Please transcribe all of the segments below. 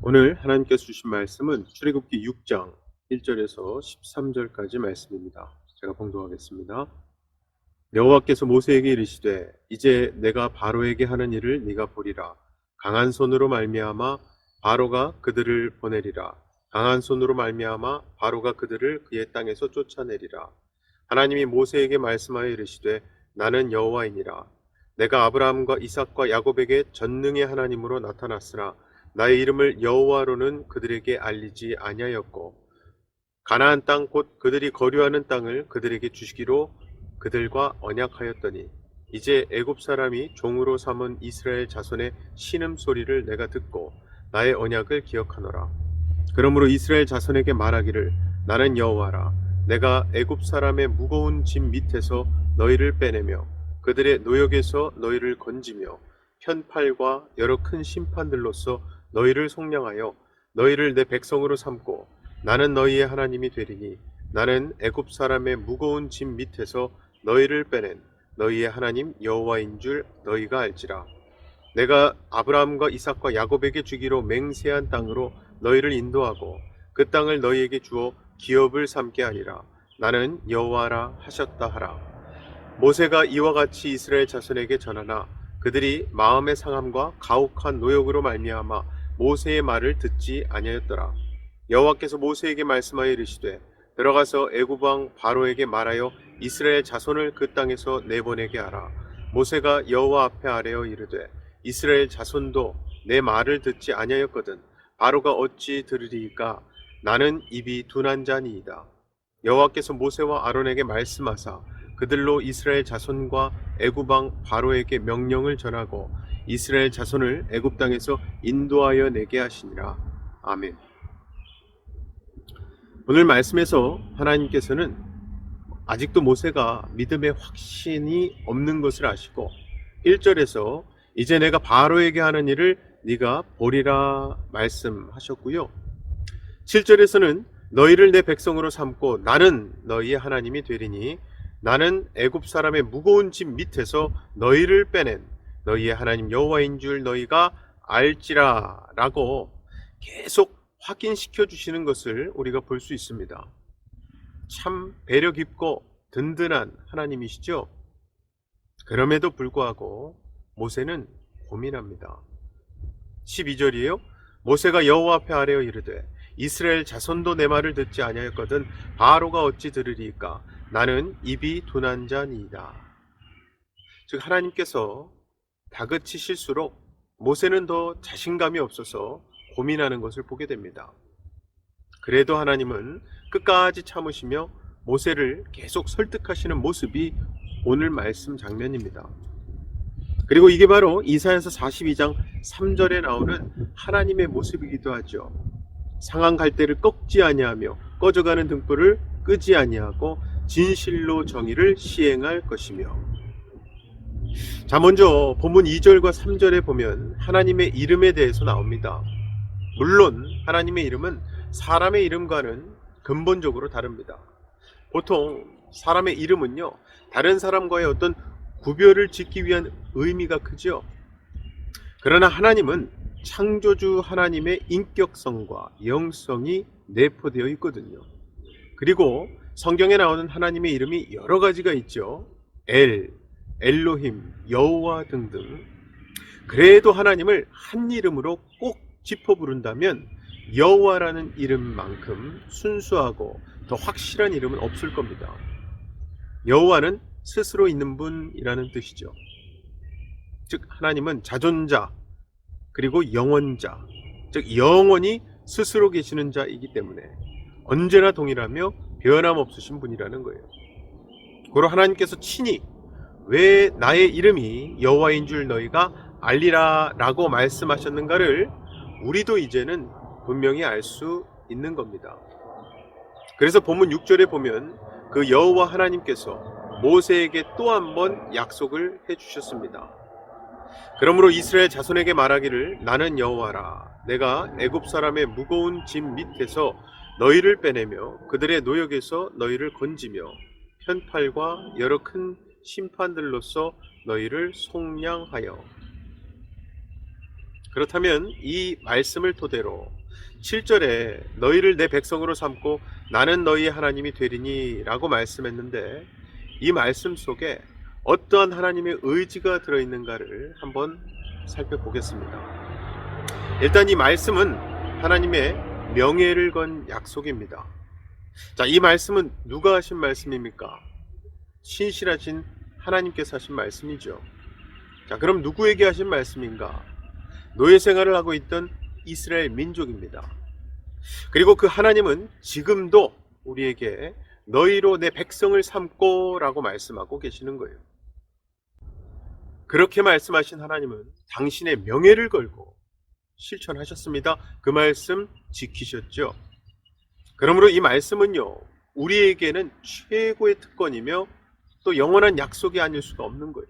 오늘 하나님께서 주신 말씀은 출애굽기 6장 1절에서 13절까지 말씀입니다. 제가 봉독하겠습니다. 여호와께서 모세에게 이르시되 이제 내가 바로에게 하는 일을 네가 보리라. 강한 손으로 말미암아 바로가 그들을 보내리라. 강한 손으로 말미암아 바로가 그들을 그의 땅에서 쫓아내리라. 하나님이 모세에게 말씀하여 이르시되 나는 여호와이니라. 내가 아브라함과 이삭과 야곱에게 전능의 하나님으로 나타났으나 나의 이름을 여호와로는 그들에게 알리지 아니하였고 가나안 땅 곧 그들이 거류하는 땅을 그들에게 주시기로 그들과 언약하였더니 이제 애굽 사람이 종으로 삼은 이스라엘 자손의 신음소리를 내가 듣고 나의 언약을 기억하노라. 그러므로 이스라엘 자손에게 말하기를 나는 여호와라. 내가 애굽 사람의 무거운 짐 밑에서 너희를 빼내며 그들의 노역에서 너희를 건지며 편팔과 여러 큰 심판들로서 너희를 속량하여 너희를 내 백성으로 삼고 나는 너희의 하나님이 되리니 나는 애굽 사람의 무거운 짐 밑에서 너희를 빼낸 너희의 하나님 여호와인 줄 너희가 알지라. 내가 아브라함과 이삭과 야곱에게 주기로 맹세한 땅으로 너희를 인도하고 그 땅을 너희에게 주어 기업을 삼게 하리라. 나는 여호와라 하셨다 하라. 모세가 이와 같이 이스라엘 자손에게 전하나 그들이 마음의 상함과 가혹한 노역으로 말미암아 모세의 말을 듣지 아니하였더라. 여호와께서 모세에게 말씀하여 이르시되 들어가서 애굽 왕 바로에게 말하여 이스라엘 자손을 그 땅에서 내보내게 하라. 모세가 여호와 앞에 아뢰어 이르되 이스라엘 자손도 내 말을 듣지 아니하였거든 바로가 어찌 들으리이까. 나는 입이 둔한 자니이다. 여호와께서 모세와 아론에게 말씀하사 그들로 이스라엘 자손과 애굽 왕 바로에게 명령을 전하고 이스라엘 자손을 애굽 땅에서 인도하여 내게 하시니라. 아멘. 오늘 말씀에서 하나님께서는 아직도 모세가 믿음의 확신이 없는 것을 아시고 1절에서 이제 내가 바로에게 하는 일을 네가 보리라 말씀하셨고요. 7절에서는 너희를 내 백성으로 삼고 나는 너희의 하나님이 되리니 나는 애굽 사람의 무거운 짐 밑에서 너희를 빼낸 너희의 하나님 여호와인 줄 너희가 알지라 라고 계속 확인시켜 주시는 것을 우리가 볼 수 있습니다. 참 배려 깊고 든든한 하나님이시죠. 그럼에도 불구하고 모세는 고민합니다. 12절이에요. 모세가 여호와 앞에 아뢰어 이르되 이스라엘 자손도 내 말을 듣지 아니하였거든 바로가 어찌 들으리이까. 나는 입이 둔한 자니이다. 즉 하나님께서 다그치실수록 모세는 더 자신감이 없어서 고민하는 것을 보게 됩니다. 그래도 하나님은 끝까지 참으시며 모세를 계속 설득하시는 모습이 오늘 말씀 장면입니다. 그리고 이게 바로 이사야서 42장 3절에 나오는 하나님의 모습이기도 하죠. 상한 갈대를 꺾지 아니하며 꺼져가는 등불을 끄지 아니하고 진실로 정의를 시행할 것이며. 자, 먼저 본문 2절과 3절에 보면 하나님의 이름에 대해서 나옵니다. 물론 하나님의 이름은 사람의 이름과는 근본적으로 다릅니다. 보통 사람의 이름은요, 다른 사람과의 어떤 구별을 짓기 위한 의미가 크죠. 그러나 하나님은 창조주 하나님의 인격성과 영성이 내포되어 있거든요. 그리고 성경에 나오는 하나님의 이름이 여러 가지가 있죠. 엘로힘, 여호와 등등. 그래도 하나님을 한 이름으로 꼭 짚어 부른다면 여호와라는 이름만큼 순수하고 더 확실한 이름은 없을 겁니다. 여호와는 스스로 있는 분이라는 뜻이죠. 즉 하나님은 자존자 그리고 영원자, 즉 영원히 스스로 계시는 자이기 때문에 언제나 동일하며 변함없으신 분이라는 거예요. 고로 하나님께서 친히 왜 나의 이름이 여호와인 줄 너희가 알리라 라고 말씀하셨는가를 우리도 이제는 분명히 알 수 있는 겁니다. 그래서 본문 6절에 보면 그 여호와 하나님께서 모세에게 또 한 번 약속을 해주셨습니다. 그러므로 이스라엘 자손에게 말하기를 나는 여호와라. 내가 애굽 사람의 무거운 짐 밑에서 너희를 빼내며 그들의 노역에서 너희를 건지며 편팔과 여러 큰 심판들로서 너희를 속량하여. 그렇다면 이 말씀을 토대로 7절에 너희를 내 백성으로 삼고 나는 너희의 하나님이 되리니 라고 말씀했는데, 이 말씀 속에 어떠한 하나님의 의지가 들어있는가를 한번 살펴보겠습니다. 일단 이 말씀은 하나님의 명예를 건 약속입니다. 자, 이 말씀은 누가 하신 말씀입니까? 신실하신 하나님께서 하신 말씀이죠. 자, 그럼 누구에게 하신 말씀인가? 노예 생활을 하고 있던 이스라엘 민족입니다. 그리고 그 하나님은 지금도 우리에게 너희로 내 백성을 삼고 라고 말씀하고 계시는 거예요. 그렇게 말씀하신 하나님은 당신의 명예를 걸고 실천하셨습니다. 그 말씀 지키셨죠. 그러므로 이 말씀은요, 우리에게는 최고의 특권이며 또 영원한 약속이 아닐 수가 없는 거예요.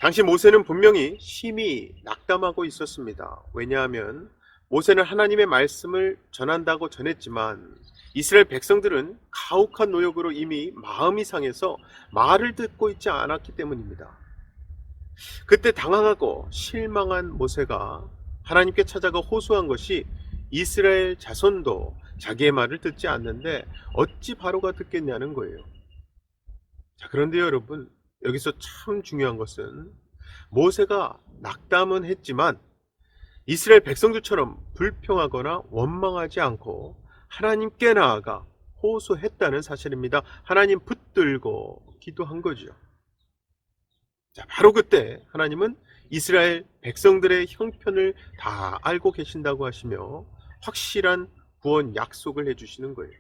당시 모세는 분명히 심히 낙담하고 있었습니다. 왜냐하면 모세는 하나님의 말씀을 전한다고 전했지만 이스라엘 백성들은 가혹한 노역으로 이미 마음이 상해서 말을 듣고 있지 않았기 때문입니다. 그때 당황하고 실망한 모세가 하나님께 찾아가 호소한 것이 이스라엘 자손도 자기의 말을 듣지 않는데 어찌 바로가 듣겠냐는 거예요. 자, 그런데 여러분, 여기서 참 중요한 것은 모세가 낙담은 했지만 이스라엘 백성들처럼 불평하거나 원망하지 않고 하나님께 나아가 호소했다는 사실입니다. 하나님 붙들고 기도한 거죠. 자, 바로 그때 하나님은 이스라엘 백성들의 형편을 다 알고 계신다고 하시며 확실한 구원 약속을 해주시는 거예요.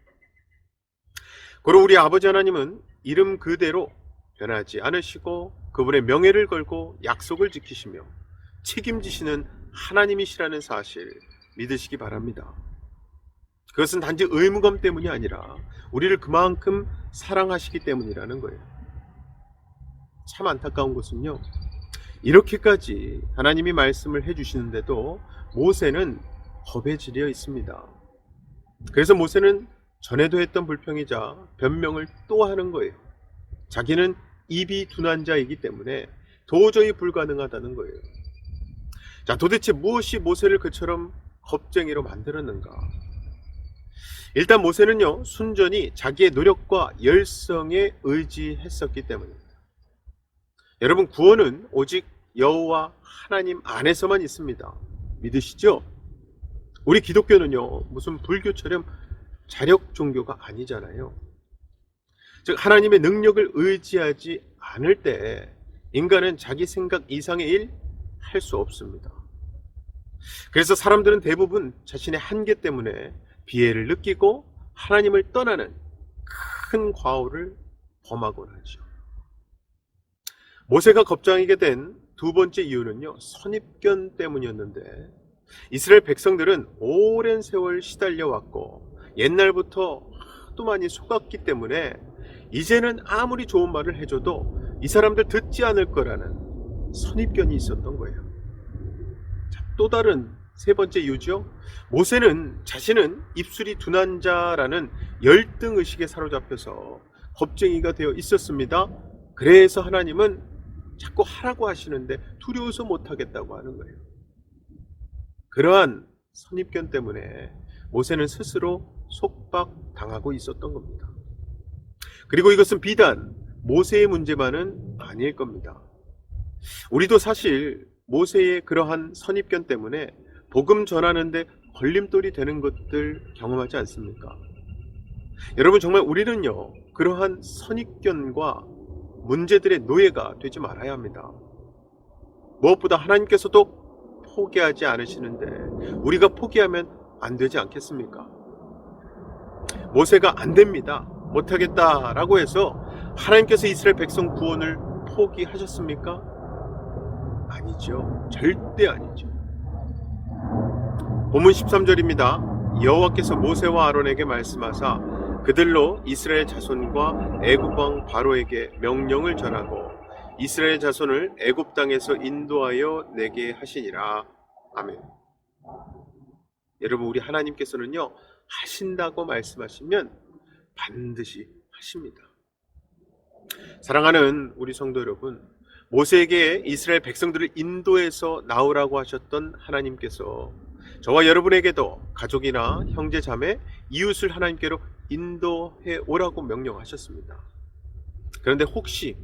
그리고 우리 아버지 하나님은 이름 그대로 변하지 않으시고 그분의 명예를 걸고 약속을 지키시며 책임지시는 하나님이시라는 사실 믿으시기 바랍니다. 그것은 단지 의무감 때문이 아니라 우리를 그만큼 사랑하시기 때문이라는 거예요. 참 안타까운 것은요, 이렇게까지 하나님이 말씀을 해주시는데도 모세는 겁에 질려 있습니다. 그래서 모세는 전에도 했던 불평이자 변명을 또 하는 거예요. 자기는 입이 둔한 자이기 때문에 도저히 불가능하다는 거예요. 자, 도대체 무엇이 모세를 그처럼 겁쟁이로 만들었는가? 일단 모세는요, 순전히 자기의 노력과 열성에 의지했었기 때문입니다. 여러분, 구원은 오직 여호와 하나님 안에서만 있습니다. 믿으시죠? 우리 기독교는요, 무슨 불교처럼 자력 종교가 아니잖아요. 즉, 하나님의 능력을 의지하지 않을 때 인간은 자기 생각 이상의 일 할 수 없습니다. 그래서 사람들은 대부분 자신의 한계 때문에 비애를 느끼고 하나님을 떠나는 큰 과오를 범하곤 하죠. 모세가 겁장이게 된 두 번째 이유는요, 선입견 때문이었는데, 이스라엘 백성들은 오랜 세월 시달려 왔고 옛날부터 하도 많이 속았기 때문에 이제는 아무리 좋은 말을 해줘도 이 사람들 듣지 않을 거라는 선입견이 있었던 거예요. 자, 또 다른 세 번째 이유죠. 모세는 자신은 입술이 둔한 자라는 열등의식에 사로잡혀서 겁쟁이가 되어 있었습니다. 그래서 하나님은 자꾸 하라고 하시는데 두려워서 못하겠다고 하는 거예요. 그러한 선입견 때문에 모세는 스스로 속박당하고 있었던 겁니다. 그리고 이것은 비단 모세의 문제만은 아닐 겁니다. 우리도 사실 모세의 그러한 선입견 때문에 복음 전하는데 걸림돌이 되는 것들 경험하지 않습니까? 여러분, 정말 우리는요, 그러한 선입견과 문제들의 노예가 되지 말아야 합니다. 무엇보다 하나님께서도 포기하지 않으시는데 우리가 포기하면 안 되지 않겠습니까? 모세가 안 됩니다, 못하겠다라고 해서 하나님께서 이스라엘 백성 구원을 포기하셨습니까? 아니죠. 절대 아니죠. 본문 13절입니다. 여호와께서 모세와 아론에게 말씀하사 그들로 이스라엘 자손과 애굽 왕 바로에게 명령을 전하고 이스라엘 자손을 애굽 땅에서 인도하여 내게 하시니라. 아멘. 여러분, 우리 하나님께서는요, 하신다고 말씀하시면 반드시 하십니다. 사랑하는 우리 성도 여러분, 모세에게 이스라엘 백성들을 인도해서 나오라고 하셨던 하나님께서 저와 여러분에게도 가족이나 형제 자매, 이웃을 하나님께로 인도해 오라고 명령하셨습니다. 그런데 혹시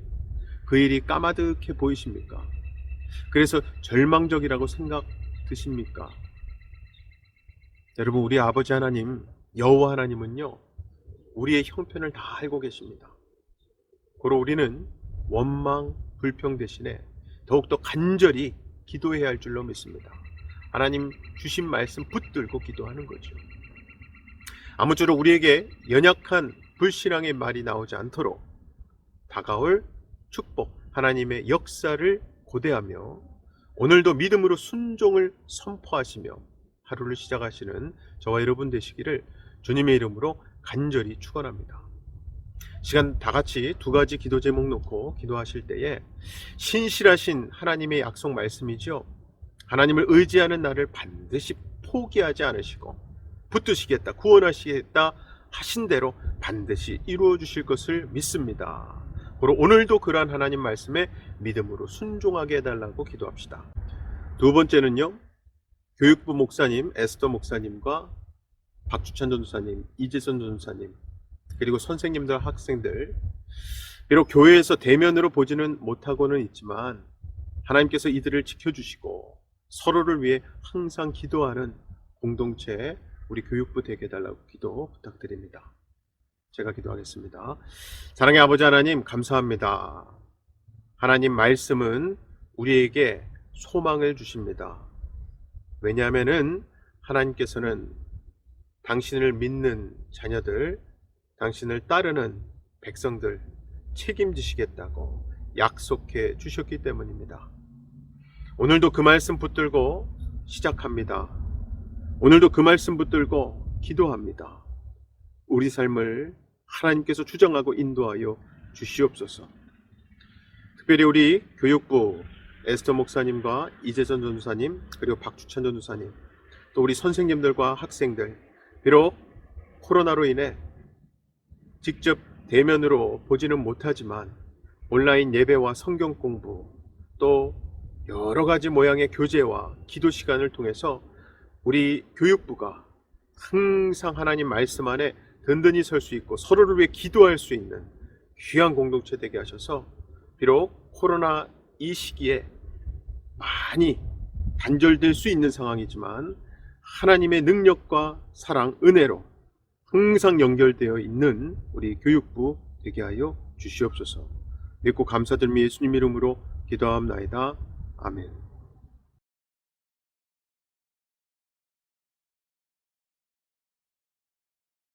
그 일이 까마득해 보이십니까? 그래서 절망적이라고 생각 드십니까? 여러분, 우리 아버지 하나님, 여호와 하나님은요, 우리의 형편을 다 알고 계십니다. 고로 우리는 원망, 불평 대신에 더욱더 간절히 기도해야 할 줄로 믿습니다. 하나님 주신 말씀 붙들고 기도하는 거죠. 아무쪼록 우리에게 연약한 불신앙의 말이 나오지 않도록 다가올 축복, 하나님의 역사를 고대하며 오늘도 믿음으로 순종을 선포하시며 하루를 시작하시는 저와 여러분 되시기를 주님의 이름으로 간절히 축원합니다. 시간 다 같이 두 가지 기도 제목 놓고 기도하실 때에 신실하신 하나님의 약속 말씀이죠. 하나님을 의지하는 나를 반드시 포기하지 않으시고 붙드시겠다, 구원하시겠다 하신 대로 반드시 이루어 주실 것을 믿습니다. 그리고 오늘도 그러한 하나님 말씀에 믿음으로 순종하게 해달라고 기도합시다. 두 번째는요, 교육부 목사님 에스더 목사님과 박주찬 전도사님, 이재선 전도사님, 그리고 선생님들, 학생들, 비록 교회에서 대면으로 보지는 못하고는 있지만 하나님께서 이들을 지켜주시고 서로를 위해 항상 기도하는 공동체, 우리 교육부 되게 해달라고 기도 부탁드립니다. 제가 기도하겠습니다. 사랑의 아버지 하나님, 감사합니다. 하나님 말씀은 우리에게 소망을 주십니다. 왜냐하면은 하나님께서는 당신을 믿는 자녀들, 당신을 따르는 백성들 책임지시겠다고 약속해 주셨기 때문입니다. 오늘도 그 말씀 붙들고 시작합니다. 오늘도 그 말씀 붙들고 기도합니다. 우리 삶을 하나님께서 주장하고 인도하여 주시옵소서. 특별히 우리 교육부 에스더 목사님과 이재선 전도사님, 그리고 박주찬 전도사님, 또 우리 선생님들과 학생들, 비록 코로나로 인해 직접 대면으로 보지는 못하지만 온라인 예배와 성경 공부, 또 여러 가지 모양의 교제와 기도 시간을 통해서 우리 교육부가 항상 하나님 말씀 안에 든든히 설 수 있고 서로를 위해 기도할 수 있는 귀한 공동체 되게 하셔서 비록 코로나 이 시기에 많이 단절될 수 있는 상황이지만 하나님의 능력과 사랑, 은혜로 항상 연결되어 있는 우리 교육부 되게 하여 주시옵소서. 믿고 감사드리며 예수님 이름으로 기도하옵나이다. 아멘.